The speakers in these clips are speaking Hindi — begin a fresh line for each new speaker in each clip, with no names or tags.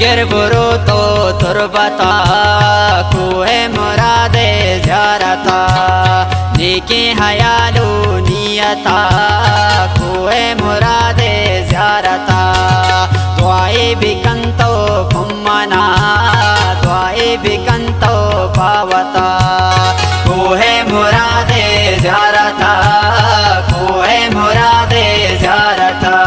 सरगिर बुरो तो तुरबता कोहे मुरादे ज़ियारता नेके हयालो नियता कोहे मुरादे ज़ियारता दुआए बिकंतो कुम्मना दुआए बिकंतो पावता कोहे मुरादे ज़ियारता कोहे मुरादे ज़ियारता।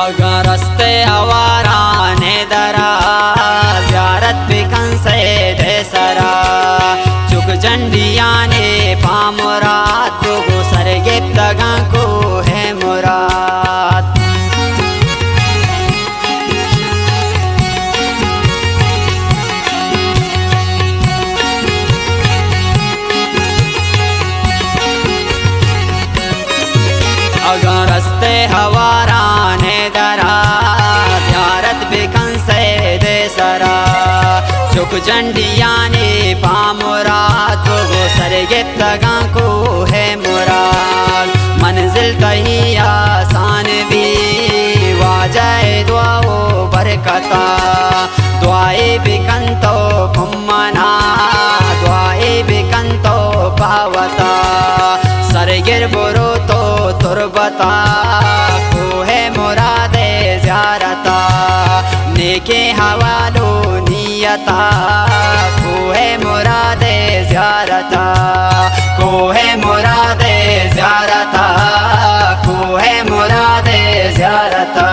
अगर रस्ते आवारा ने दरा ज़ियारत बिकन से दे सरा चुक जंडिया ने पामुराद तो सरगे तगा को है मुराद। अगर रस्ते हवारा ने दरा ज़ियारत बिकन से दे सरा चुक जंडिया ने पामुराद वो सरगे तगा को है मुराद। मंजिल कहीं आसान भी वाजाए दुआओ बरकता दुआए बिकन तो कुम्मना दुआए बिकन तो पावता सरगिर बुरो तो तुरबता कोहे मुरादे ज़ियारता नेके हवालो नियता कोहे मुरादे ज़ियारता कोहे मुरादे ज़ियारता कोहे मुरादे ज़ियारता।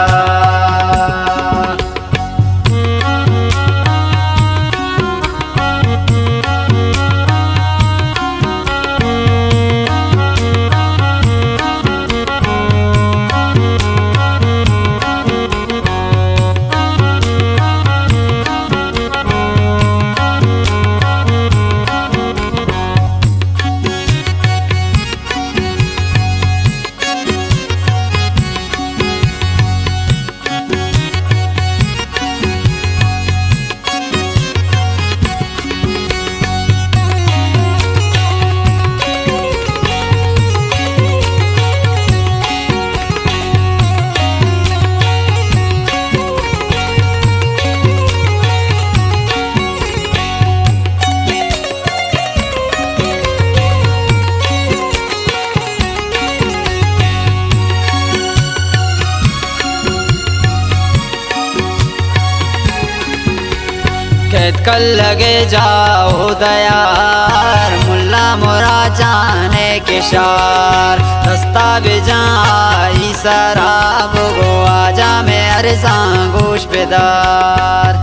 कैद कल लगे जाओ दयार मुल्ला मोरा जाने के शार दस्ता बेजाई शराब गो आजा में अरसा गोश बेदार।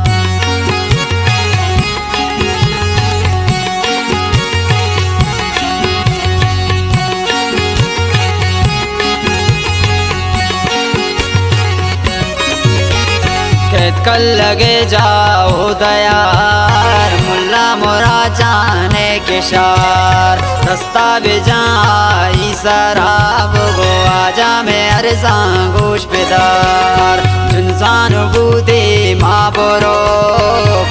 कैद कल लगे जाओ दयार मुल्ला मोरा जाने के शार दस्ता बेजाई शराब गो आजा में अरसा गोश बेदार। जुनसान बूदे माँ बोरो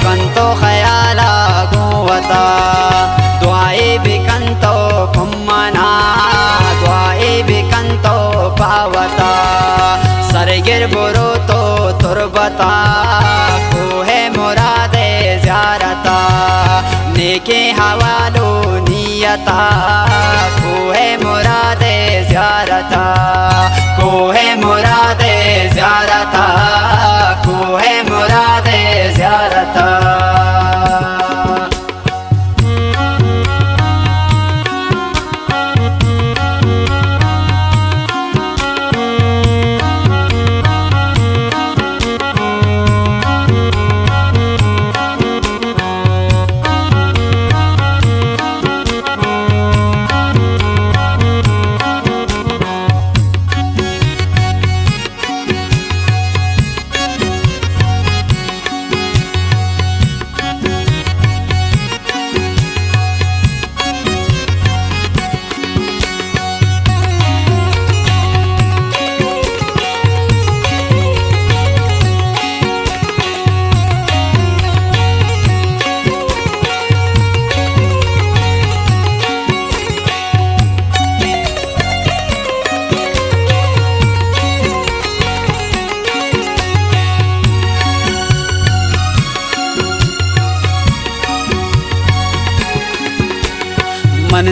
कंतो ख्याला गुवता दुआए बिकंतो कुम्मना दुआए बिकंतो पावता सरगिर बुरो तो तुरबता कोहे मुरादे ज़ियारता नेके हवालो नियता कोहे मुरादे ज़ियारता कोहे मुरादे ज़ियारता को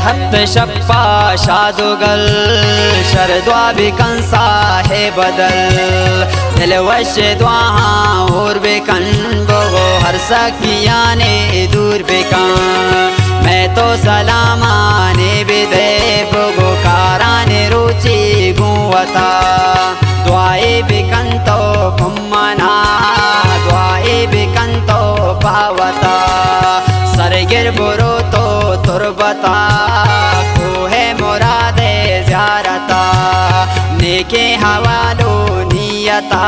थप्त शप्पा शादुगल शरद्वा बिकंसा है बदल दिल वश दुआ और बेकन बोगो हर सकिया ने दूर बेकान मैं तो सलामाने बिदे बोगो काराने रुचि गुवता दुआए बिकंतो कुम्मना दुआए बिकंतो पावता सरगिर बुरो तो तुरबता कोहे मुरादे ज़ियारता नेके हवालो नियता